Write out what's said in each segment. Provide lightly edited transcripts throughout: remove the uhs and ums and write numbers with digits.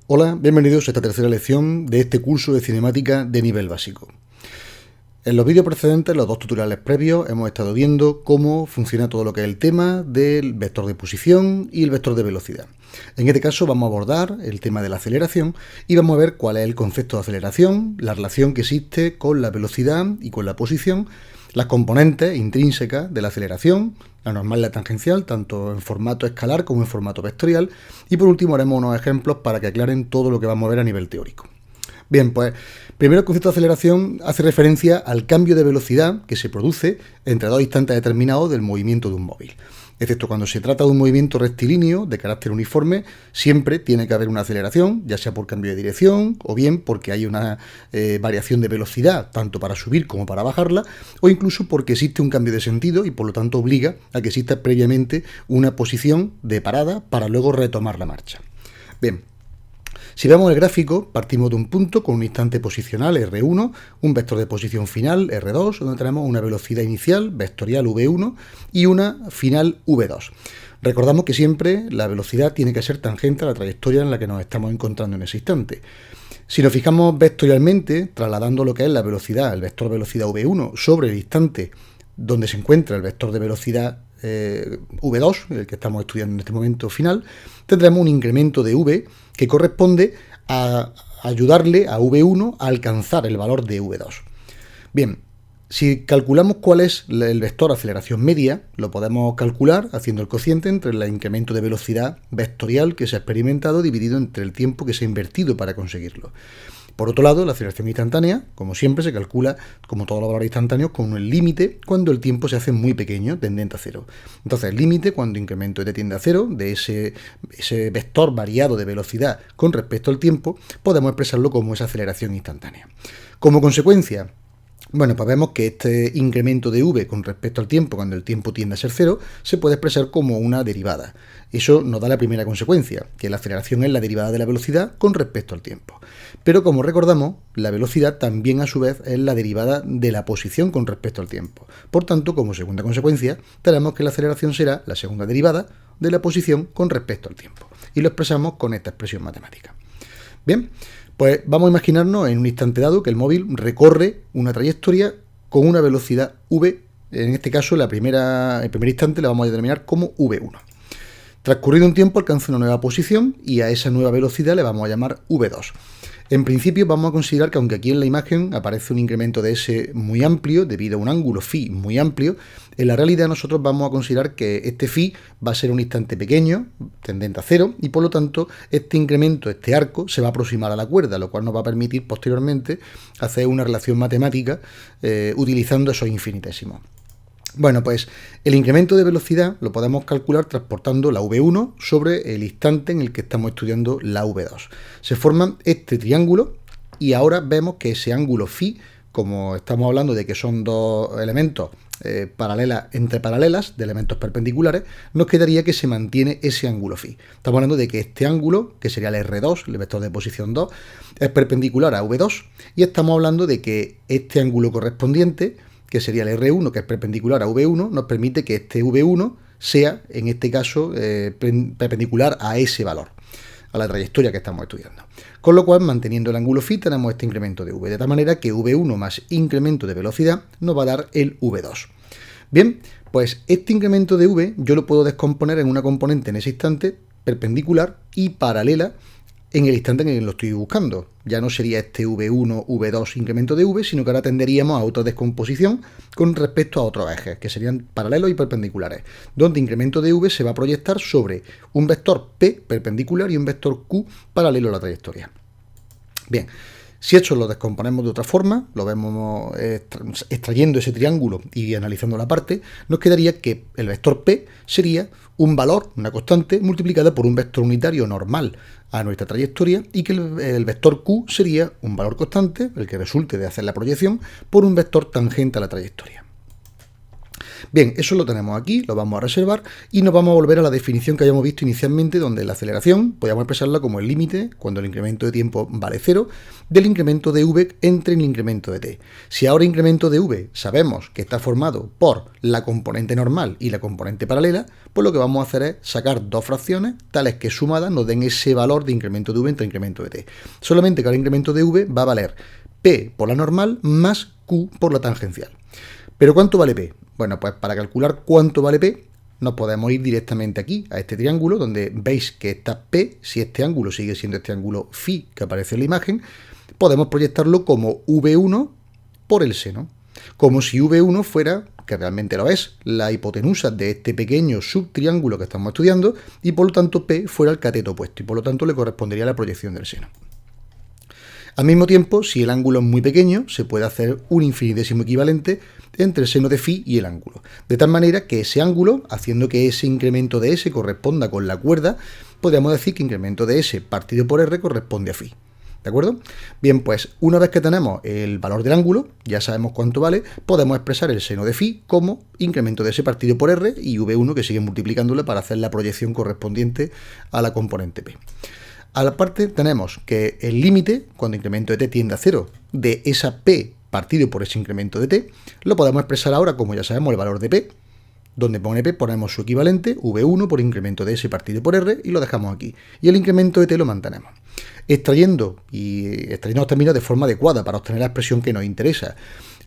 Hola, bienvenidos a esta tercera lección de este curso de cinemática de nivel básico. En los vídeos precedentes, los dos tutoriales previos, hemos estado viendo cómo funciona todo lo que es el tema del vector de posición y el vector de velocidad. En este caso vamos a abordar el tema de la aceleración y vamos a ver cuál es el concepto de aceleración, la relación que existe con la velocidad y con la posición, las componentes intrínsecas de la aceleración, la normal y la tangencial, tanto en formato escalar como en formato vectorial, y por último haremos unos ejemplos para que aclaren todo lo que vamos a ver a nivel teórico. Bien, pues primero el concepto de aceleración hace referencia al cambio de velocidad que se produce entre dos instantes determinados del movimiento de un móvil. Excepto cuando se trata de un movimiento rectilíneo de carácter uniforme, siempre tiene que haber una aceleración, ya sea por cambio de dirección o bien porque hay una variación de velocidad, tanto para subir como para bajarla, o incluso porque existe un cambio de sentido y por lo tanto obliga a que exista previamente una posición de parada para luego retomar la marcha. Bien. Si vemos el gráfico, partimos de un punto con un instante posicional R1, un vector de posición final R2, donde tenemos una velocidad inicial vectorial V1 y una final V2. Recordamos que siempre la velocidad tiene que ser tangente a la trayectoria en la que nos estamos encontrando en ese instante. Si nos fijamos vectorialmente, trasladando lo que es la velocidad, el vector velocidad V1 sobre el instante donde se encuentra el vector de velocidad V2, el que estamos estudiando en este momento final, tendremos un incremento de V que corresponde a ayudarle a V1 a alcanzar el valor de V2. Bien, si calculamos cuál es el vector aceleración media, lo podemos calcular haciendo el cociente entre el incremento de velocidad vectorial que se ha experimentado dividido entre el tiempo que se ha invertido para conseguirlo. Por otro lado, la aceleración instantánea, como siempre, se calcula, como todos los valores instantáneos, con el límite cuando el tiempo se hace muy pequeño, tendente a cero. Entonces, el límite, cuando incremento y tiende a cero, de ese vector variado de velocidad con respecto al tiempo, podemos expresarlo como esa aceleración instantánea. Como consecuencia, bueno, pues vemos que este incremento de v con respecto al tiempo, cuando el tiempo tiende a ser cero, se puede expresar como una derivada. Eso nos da la primera consecuencia, que la aceleración es la derivada de la velocidad con respecto al tiempo. Pero como recordamos, la velocidad también a su vez es la derivada de la posición con respecto al tiempo. Por tanto, como segunda consecuencia, tenemos que la aceleración será la segunda derivada de la posición con respecto al tiempo. Y lo expresamos con esta expresión matemática. Bien, pues vamos a imaginarnos en un instante dado que el móvil recorre una trayectoria con una velocidad v, en este caso el primer instante la vamos a determinar como v1. Transcurrido un tiempo alcanza una nueva posición y a esa nueva velocidad le vamos a llamar v2. En principio vamos a considerar que aunque aquí en la imagen aparece un incremento de S muy amplio debido a un ángulo φ muy amplio, en la realidad nosotros vamos a considerar que este φ va a ser un instante pequeño, tendente a cero, y por lo tanto este incremento, este arco, se va a aproximar a la cuerda, lo cual nos va a permitir posteriormente hacer una relación matemática utilizando esos infinitésimos. Bueno, pues el incremento de velocidad lo podemos calcular transportando la V1 sobre el instante en el que estamos estudiando la V2. Se forma este triángulo y ahora vemos que ese ángulo φ, como estamos hablando de que son dos elementos entre paralelas, de elementos perpendiculares, nos quedaría que se mantiene ese ángulo φ. Estamos hablando de que este ángulo, que sería el R2, el vector de posición 2, es perpendicular a V2 y estamos hablando de que este ángulo correspondiente, que sería el R1, que es perpendicular a V1, nos permite que este V1 sea, en este caso, perpendicular a ese valor, a la trayectoria que estamos estudiando. Con lo cual, manteniendo el ángulo φ, tenemos este incremento de V, de tal manera que V1 más incremento de velocidad nos va a dar el V2. Bien, pues este incremento de V yo lo puedo descomponer en una componente en ese instante perpendicular y paralela en el instante en el que lo estoy buscando. Ya no sería este V1, V2 incremento de V, sino que ahora tenderíamos a otra descomposición con respecto a otros ejes, que serían paralelos y perpendiculares, donde incremento de V se va a proyectar sobre un vector P perpendicular y un vector Q paralelo a la trayectoria. Bien, si esto lo descomponemos de otra forma, lo vemos extrayendo ese triángulo y analizando la parte, nos quedaría que el vector P sería un valor, una constante, multiplicada por un vector unitario normal a nuestra trayectoria y que el vector Q sería un valor constante, el que resulte de hacer la proyección, por un vector tangente a la trayectoria. Bien, eso lo tenemos aquí, lo vamos a reservar y nos vamos a volver a la definición que habíamos visto inicialmente, donde la aceleración podíamos expresarla como el límite, cuando el incremento de tiempo vale 0, del incremento de v entre el incremento de t. Si ahora el incremento de v sabemos que está formado por la componente normal y la componente paralela, pues lo que vamos a hacer es sacar dos fracciones tales que sumadas nos den ese valor de incremento de v entre incremento de t. Solamente que el incremento de v va a valer p por la normal más q por la tangencial. ¿Pero cuánto vale p? Bueno, pues para calcular cuánto vale p, nos podemos ir directamente aquí, a este triángulo, donde veis que está p, si este ángulo sigue siendo este ángulo phi que aparece en la imagen, podemos proyectarlo como v1 por el seno, como si v1 fuera, que realmente lo es, la hipotenusa de este pequeño subtriángulo que estamos estudiando, y por lo tanto p fuera el cateto opuesto, y por lo tanto le correspondería la proyección del seno. Al mismo tiempo, si el ángulo es muy pequeño, se puede hacer un infinitésimo equivalente entre el seno de phi y el ángulo. De tal manera que ese ángulo, haciendo que ese incremento de s corresponda con la cuerda, podríamos decir que incremento de s partido por r corresponde a phi. ¿De acuerdo? Bien, pues una vez que tenemos el valor del ángulo, ya sabemos cuánto vale, podemos expresar el seno de phi como incremento de s partido por r y v1 que sigue multiplicándole para hacer la proyección correspondiente a la componente p. Aparte tenemos que el límite, cuando el incremento de t tiende a 0, de esa p partido por ese incremento de t, lo podemos expresar ahora como ya sabemos el valor de p, donde pone p ponemos su equivalente, v1 por incremento de s partido por r, y lo dejamos aquí. Y el incremento de t lo mantenemos. Extrayendo los términos de forma adecuada para obtener la expresión que nos interesa.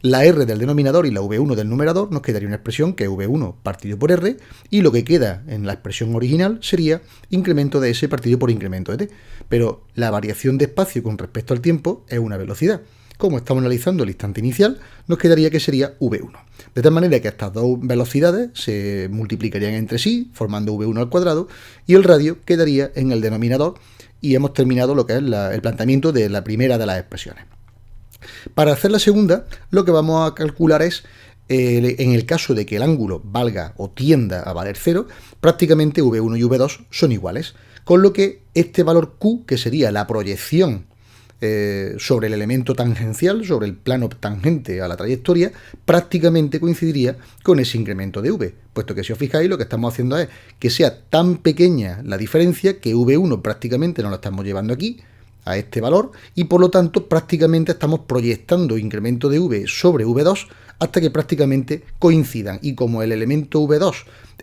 La r del denominador y la v1 del numerador nos quedaría una expresión que es v1 partido por r, y lo que queda en la expresión original sería incremento de s partido por incremento de t. Pero la variación de espacio con respecto al tiempo es una velocidad. Como estamos analizando el instante inicial, nos quedaría que sería v1. De tal manera que estas dos velocidades se multiplicarían entre sí, formando v1 al cuadrado, y el radio quedaría en el denominador, y hemos terminado lo que es el planteamiento de la primera de las expresiones. Para hacer la segunda, lo que vamos a calcular es, en el caso de que el ángulo valga o tienda a valer 0, prácticamente v1 y v2 son iguales, con lo que este valor q, que sería la proyección sobre el elemento tangencial, sobre el plano tangente a la trayectoria, prácticamente coincidiría con ese incremento de v, puesto que si os fijáis lo que estamos haciendo es que sea tan pequeña la diferencia que v1 prácticamente nos lo estamos llevando aquí, a este valor, y por lo tanto prácticamente estamos proyectando incremento de v sobre v2 hasta que prácticamente coincidan, y como el elemento v2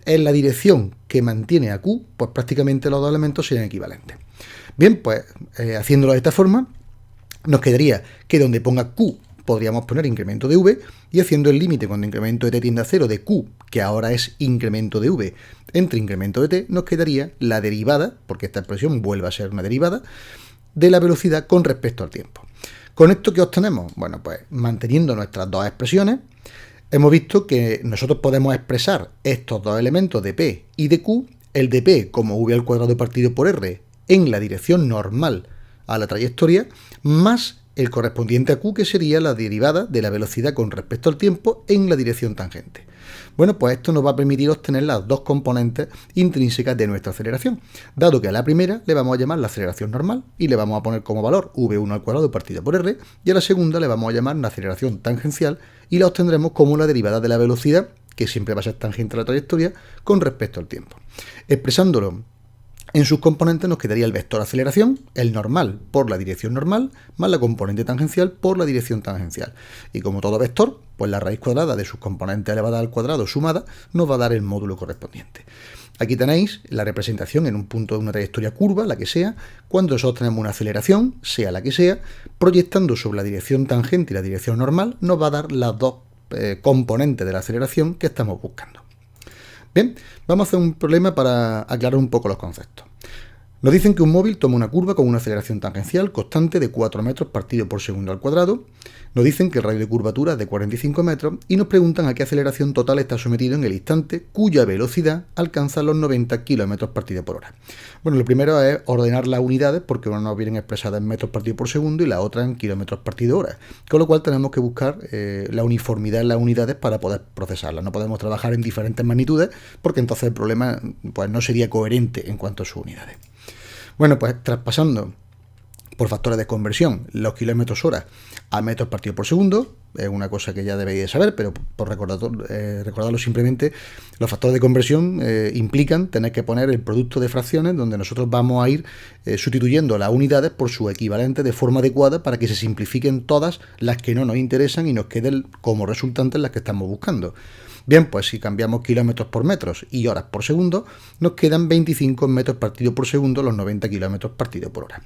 es la dirección que mantiene a q, pues prácticamente los dos elementos serían equivalentes. Bien, pues haciéndolo de esta forma, nos quedaría que donde ponga q podríamos poner incremento de v, y haciendo el límite cuando incremento de t tiende a 0 de q, que ahora es incremento de v, entre incremento de t, nos quedaría la derivada, porque esta expresión vuelve a ser una derivada, de la velocidad con respecto al tiempo. ¿Con esto qué obtenemos? Bueno, pues manteniendo nuestras dos expresiones, hemos visto que nosotros podemos expresar estos dos elementos de p y de q, el de p como v al cuadrado partido por r en la dirección normal a la trayectoria, más el correspondiente a q, que sería la derivada de la velocidad con respecto al tiempo en la dirección tangente. Bueno, pues esto nos va a permitir obtener las dos componentes intrínsecas de nuestra aceleración, dado que a la primera le vamos a llamar la aceleración normal y le vamos a poner como valor v1 al cuadrado partido por r, y a la segunda le vamos a llamar la aceleración tangencial y la obtendremos como la derivada de la velocidad, que siempre va a ser tangente a la trayectoria, con respecto al tiempo. Expresándolo en sus componentes nos quedaría el vector aceleración, el normal por la dirección normal, más la componente tangencial por la dirección tangencial. Y como todo vector, pues la raíz cuadrada de sus componentes elevada al cuadrado sumada nos va a dar el módulo correspondiente. Aquí tenéis la representación en un punto de una trayectoria curva, la que sea, cuando nosotros tenemos una aceleración, sea la que sea, proyectando sobre la dirección tangente y la dirección normal, nos va a dar las dos componentes de la aceleración que estamos buscando. Bien, vamos a hacer un problema para aclarar un poco los conceptos. Nos dicen que un móvil toma una curva con una aceleración tangencial constante de 4 metros partido por segundo al cuadrado. Nos dicen que el radio de curvatura es de 45 metros y nos preguntan a qué aceleración total está sometido en el instante cuya velocidad alcanza los 90 km partido por hora. Bueno, lo primero es ordenar las unidades, porque una nos vienen expresadas en metros partido por segundo y la otra en kilómetros partido hora. Con lo cual tenemos que buscar la uniformidad en las unidades para poder procesarlas. No podemos trabajar en diferentes magnitudes porque entonces el problema pues, no sería coherente en cuanto a sus unidades. Bueno, pues traspasando por factores de conversión los kilómetros hora a metros partidos por segundo. Es una cosa que ya debéis saber, pero por recordarlo simplemente, los factores de conversión implican tener que poner el producto de fracciones donde nosotros vamos a ir sustituyendo las unidades por su equivalente de forma adecuada para que se simplifiquen todas las que no nos interesan y nos queden como resultantes las que estamos buscando. Bien, pues si cambiamos kilómetros por metros y horas por segundo, nos quedan 25 metros partidos por segundo los 90 kilómetros partidos por hora.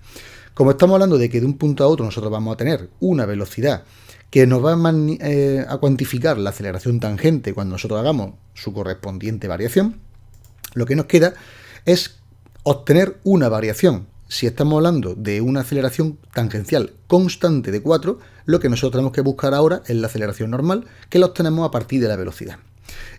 Como estamos hablando de que de un punto a otro nosotros vamos a tener una velocidad que nos va a cuantificar la aceleración tangente cuando nosotros hagamos su correspondiente variación, lo que nos queda es obtener una variación. Si estamos hablando de una aceleración tangencial constante de 4, lo que nosotros tenemos que buscar ahora es la aceleración normal, que la obtenemos a partir de la velocidad.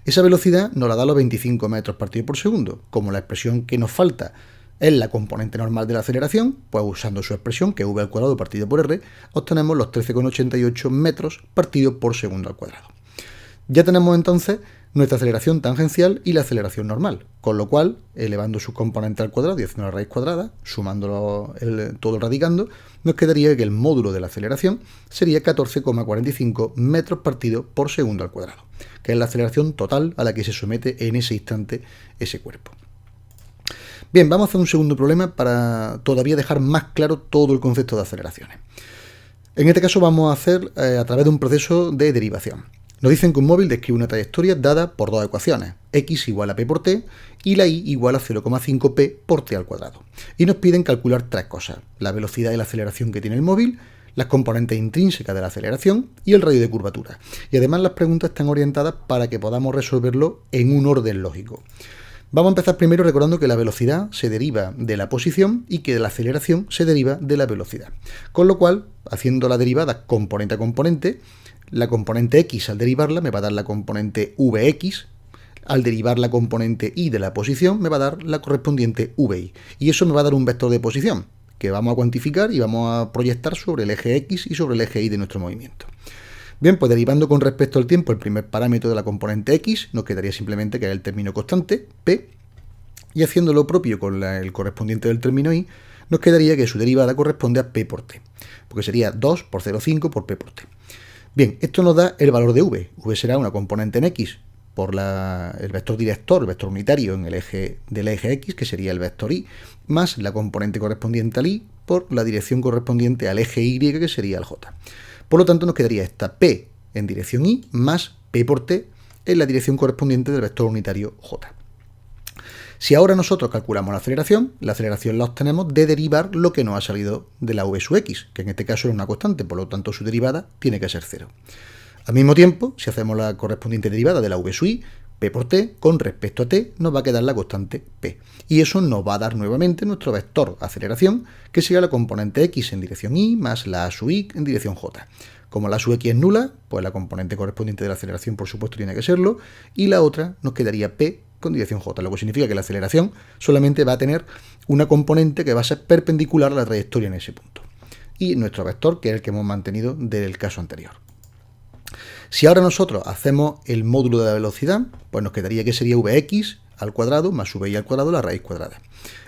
Esa velocidad nos la da los 25 metros partidos por segundo. Como la expresión que nos falta es la componente normal de la aceleración, pues usando su expresión, que es v al cuadrado partido por r, obtenemos los 13,88 metros partido por segundo al cuadrado. Ya tenemos entonces nuestra aceleración tangencial y la aceleración normal, con lo cual, elevando su componente al cuadrado y haciendo la raíz cuadrada, sumándolo todo el radicando, nos quedaría que el módulo de la aceleración sería 14,45 metros partido por segundo al cuadrado, que es la aceleración total a la que se somete en ese instante ese cuerpo. Bien, vamos a hacer un segundo problema para todavía dejar más claro todo el concepto de aceleraciones. En este caso vamos a hacer a través de un proceso de derivación. Nos dicen que un móvil describe una trayectoria dada por dos ecuaciones, x igual a p por t y la y igual a 0,5p por t al cuadrado. Y nos piden calcular tres cosas: la velocidad y la aceleración que tiene el móvil, las componentes intrínsecas de la aceleración y el radio de curvatura. Y además las preguntas están orientadas para que podamos resolverlo en un orden lógico. Vamos a empezar primero recordando que la velocidad se deriva de la posición y que la aceleración se deriva de la velocidad. Con lo cual, haciendo la derivada componente a componente, la componente x al derivarla me va a dar la componente vx, al derivar la componente y de la posición me va a dar la correspondiente vi. Y eso me va a dar un vector de posición que vamos a cuantificar y vamos a proyectar sobre el eje x y sobre el eje y de nuestro movimiento. Bien, pues derivando con respecto al tiempo el primer parámetro de la componente x, nos quedaría simplemente que es el término constante, p, y haciendo lo propio con el correspondiente del término y, nos quedaría que su derivada corresponde a p por t, porque sería 2 por 0,5 por p por t. Bien, esto nos da el valor de v. V será una componente en x por el vector director, el vector unitario en el eje del eje x, que sería el vector y, más la componente correspondiente al y por la dirección correspondiente al eje y, que sería el j. Por lo tanto, nos quedaría esta p en dirección y más p por t en la dirección correspondiente del vector unitario j. Si ahora nosotros calculamos la aceleración la obtenemos de derivar lo que nos ha salido de la v sub x, que en este caso es una constante, por lo tanto su derivada tiene que ser 0. Al mismo tiempo, si hacemos la correspondiente derivada de la v sub y, p por t, con respecto a t, nos va a quedar la constante p. Y eso nos va a dar nuevamente nuestro vector aceleración, que sería la componente x en dirección y más la a sub y en dirección j. Como la sub x es nula, pues la componente correspondiente de la aceleración, por supuesto, tiene que serlo, y la otra nos quedaría p con dirección j, lo que significa que la aceleración solamente va a tener una componente que va a ser perpendicular a la trayectoria en ese punto. Y nuestro vector, que es el que hemos mantenido del caso anterior. Si ahora nosotros hacemos el módulo de la velocidad, pues nos quedaría que sería vx al cuadrado más vi al cuadrado la raíz cuadrada.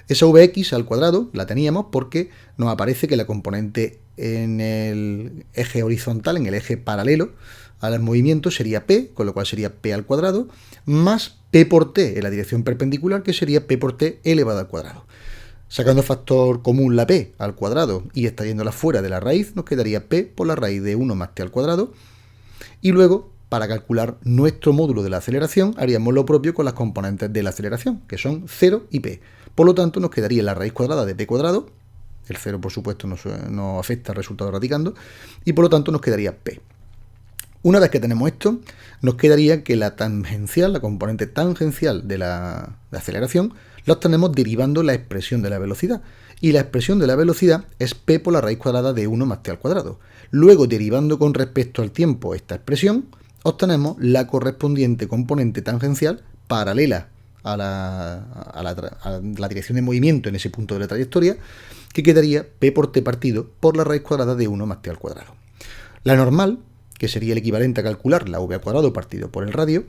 Esa vx al cuadrado la teníamos porque nos aparece que la componente en el eje horizontal, en el eje paralelo al movimiento, sería p, con lo cual sería p al cuadrado, más p por t en la dirección perpendicular, que sería p por t elevado al cuadrado. Sacando factor común la p al cuadrado y extrayéndola fuera de la raíz, nos quedaría p por la raíz de 1 más t al cuadrado. Y luego, para calcular nuestro módulo de la aceleración, haríamos lo propio con las componentes de la aceleración, que son 0 y p. Por lo tanto, nos quedaría la raíz cuadrada de p cuadrado, el 0 por supuesto no afecta al resultado radicando, y por lo tanto nos quedaría p. Una vez que tenemos esto, nos quedaría que la tangencial, la componente tangencial de la aceleración, la obtenemos derivando la expresión de la velocidad. Y la expresión de la velocidad es p por la raíz cuadrada de 1 más t al cuadrado. Luego, derivando con respecto al tiempo esta expresión, obtenemos la correspondiente componente tangencial paralela a la dirección de movimiento en ese punto de la trayectoria, que quedaría p por t partido por la raíz cuadrada de 1 más t al cuadrado. La normal, que sería el equivalente a calcular la v al cuadrado partido por el radio.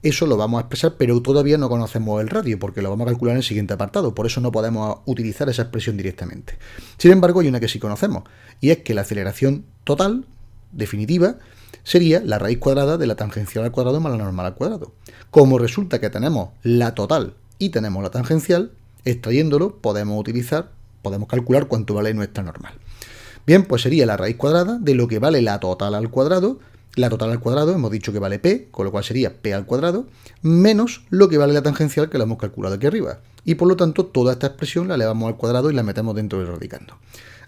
Eso lo vamos a expresar, pero todavía no conocemos el radio, porque lo vamos a calcular en el siguiente apartado, por eso no podemos utilizar esa expresión directamente. Sin embargo, hay una que sí conocemos, y es que la aceleración total, definitiva, sería la raíz cuadrada de la tangencial al cuadrado más la normal al cuadrado. Como resulta que tenemos la total y tenemos la tangencial, extrayéndolo podemos calcular cuánto vale nuestra normal. Bien, pues sería la raíz cuadrada de lo que vale la total al cuadrado. La total al cuadrado hemos dicho que vale p, con lo cual sería p al cuadrado, menos lo que vale la tangencial, que lo hemos calculado aquí arriba. Y por lo tanto, toda esta expresión la elevamos al cuadrado y la metemos dentro del radicando.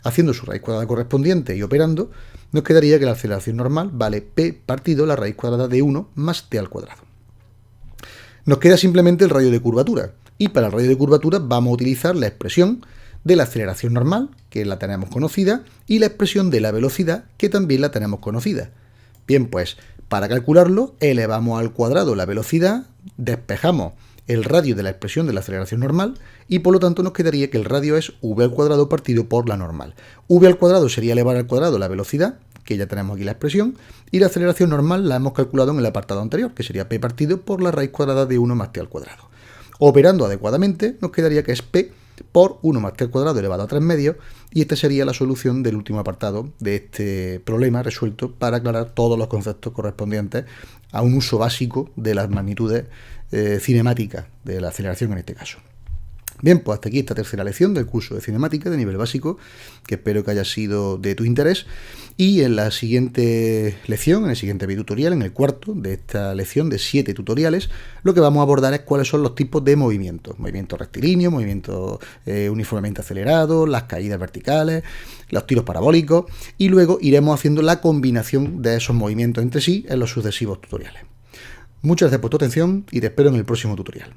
Haciendo su raíz cuadrada correspondiente y operando, nos quedaría que la aceleración normal vale p partido la raíz cuadrada de 1 más t al cuadrado. Nos queda simplemente el radio de curvatura. Y para el radio de curvatura vamos a utilizar la expresión de la aceleración normal, que la tenemos conocida, y la expresión de la velocidad, que también la tenemos conocida. Bien, pues para calcularlo elevamos al cuadrado la velocidad, despejamos el radio de la expresión de la aceleración normal y por lo tanto nos quedaría que el radio es v al cuadrado partido por la normal. V al cuadrado sería elevar al cuadrado la velocidad, que ya tenemos aquí la expresión, y la aceleración normal la hemos calculado en el apartado anterior, que sería p partido por la raíz cuadrada de 1 más t al cuadrado. Operando adecuadamente nos quedaría que es p por 1 más t al cuadrado elevado a 3 medios, y esta sería la solución del último apartado de este problema resuelto para aclarar todos los conceptos correspondientes a un uso básico de las magnitudes cinemáticas de la aceleración en este caso. Bien, pues hasta aquí esta tercera lección del curso de cinemática de nivel básico, que espero que haya sido de tu interés. Y en la siguiente lección, en el siguiente videotutorial, en el cuarto de esta lección de 7 tutoriales, lo que vamos a abordar es cuáles son los tipos de movimientos. Movimientos rectilíneos, movimientos uniformemente acelerados, las caídas verticales, los tiros parabólicos, y luego iremos haciendo la combinación de esos movimientos entre sí en los sucesivos tutoriales. Muchas gracias por tu atención y te espero en el próximo tutorial.